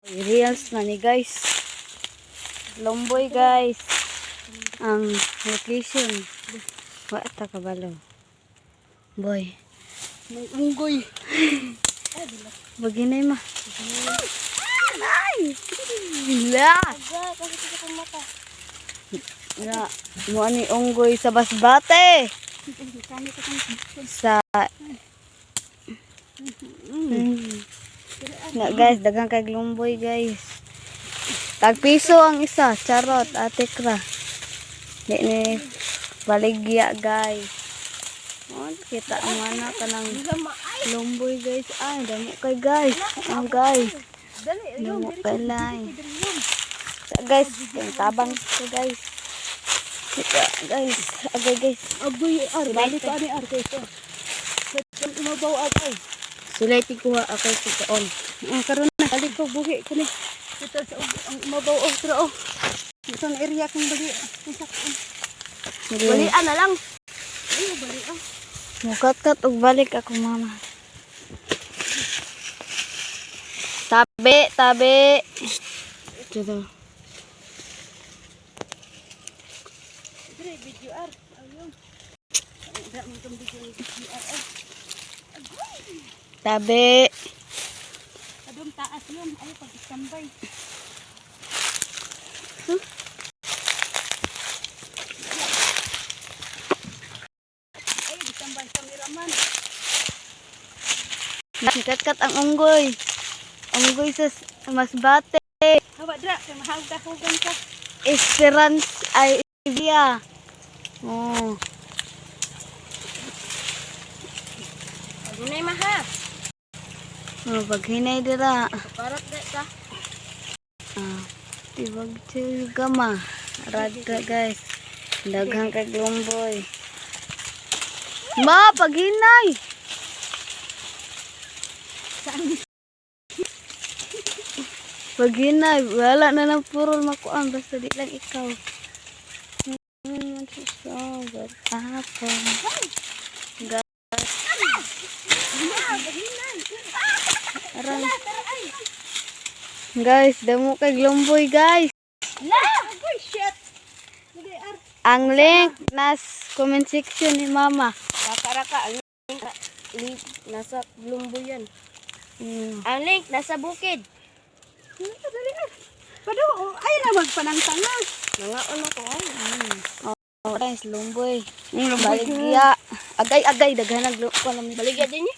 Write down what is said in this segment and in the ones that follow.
Reels na ni guys. Lomboy guys. Ang location. Wata kabalo. Boy. May unggoy. Baginay ma. Ay! Bila! Na, mo ani unggoy sa basbate. Sa na guys, dagang kay lumboy guys. Tag piso ang isa, charot, ate kra. Di ni baligya guys. Oh, kita ang mana kanang lumboy guys. Ay, damo kay guys. Oh guys. Damo kay lay. Guys, tabang ko guys. Kita guys, agay guys. Agoy ar, balik pa ni ar kay to. Umabaw agay. Sulay tikuha ako sa on. Karon na balik ko buhi ko ni. Ito sa ang umabaw og tro. Ito ang area kung bali. Balian na lang. Ay, balian. Mukat-kat og balik ako mama. Tabi, tabi. Dito. Dire video ar. Ayun. Ada man tong video ar. Tabi. Adong taas yun. Ay pag-standby. Ay, standby cameraman. Kat-kat ang unggoy. Unggoy sa masbate. Hawa dra, kay mahawda-hugan ka. Esperance ay idea. Oh. Agunay maha. Oh, paghinay dira. Parat da ka. Ah, tibag gama. Radra guys. Daghang kay lumboy. Ma, paghinay. Paghinay, wala na ng purol makuan basta di lang ikaw. Guys, damo kay lumboy guys. Agoy, shit. Ang link nas comment section ni mama. Raka-raka, ang link nasa lumbo yan. Ang link nasa bukid. Dali ah. Pado, ay na magpanangtanga. Nangaon ako ay. Oh, guys, lumboy. Baligya. Agay-agay daghan nagluko Baligya din niya.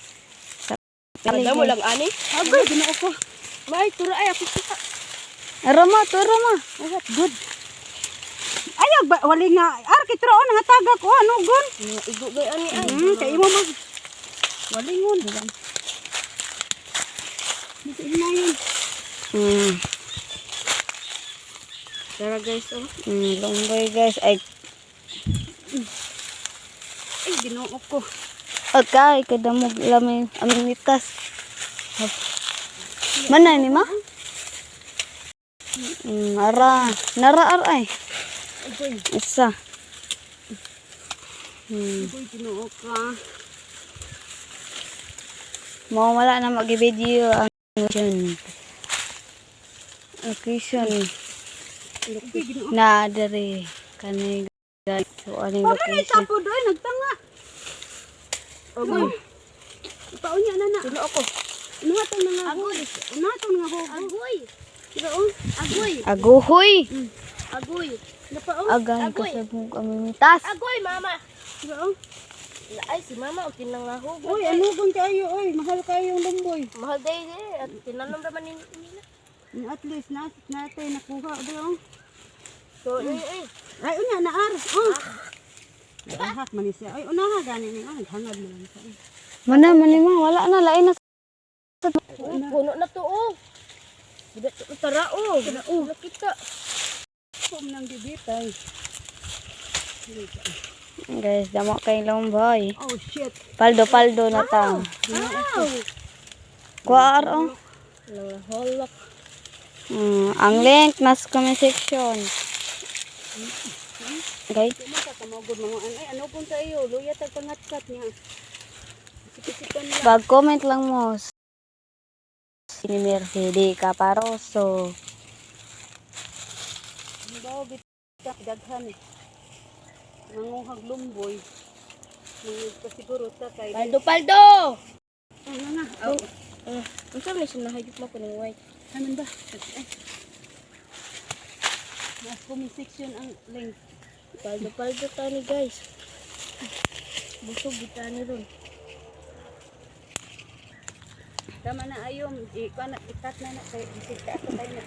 Baligya. Mo lang ani. Agoy, ginoo ko. May tura ay ako suka. Arama, to arama. Good. Ayog ba wali nga arkitroon nga taga ko ano gon? Igo gay ani ay. Kay imo mag walingon diba? Dito na yun. Tara guys, oh. Lumboy guys. Ay Ginoo ko. okay, kadamog lamay aminitas. Mana ni ma? Nara ay. Agoy, Isa. agoy ginoo ka. Mau wala na mag-video ang location Agoy ginoo. na dere kani guys. So aning Pagka na location. tapo doy nagtanga. Agoy. Paunya na na. Tulo ako. Unaton na nga. Agoy. Unaton nga ho. Agoy. Kiraon. Agoy. Aguhoy. Agoy. Napaon. Agay kasi mo aminitas. Agoy, mama. Kiraon. Ay, si mama, o tinangaho. Uy, ano kung kayo, oy, mahal kayo yung lumboy. Mahal day, at tinanom naman nila. At least, natin nakuha, bro. So, ay, unya, naar. Oh. Ahak man siya. Ay, unaha, ganin niya. Ay, hangad mo lang siya. Mana ma wala na lain na. Puno na to, oh. Tara, oh. Nakita. Pum nang bibitay. Guys, damo kay lumboy. Oh, shit. Paldo na ta. Kuar oh. Holok. Ang link nas comment section. Guys, Tamagod mga ay ano pun sa iyo, luya tag pangatkat niya. Sikisipan nila. pag comment lang mo ni Mercy, di ka paroso. Ang daw bitak daghan eh. Nanguhag lumboy. Siguro sa kay. Paldo! Ano na? Oh. Ang sabi siya nahayop mo ko ng white. Ano ba? Mas section ang length. Paldo tani guys. Busog bitani ron. Tama na ayom. Ikat na na. Kaya isip ka tayo na.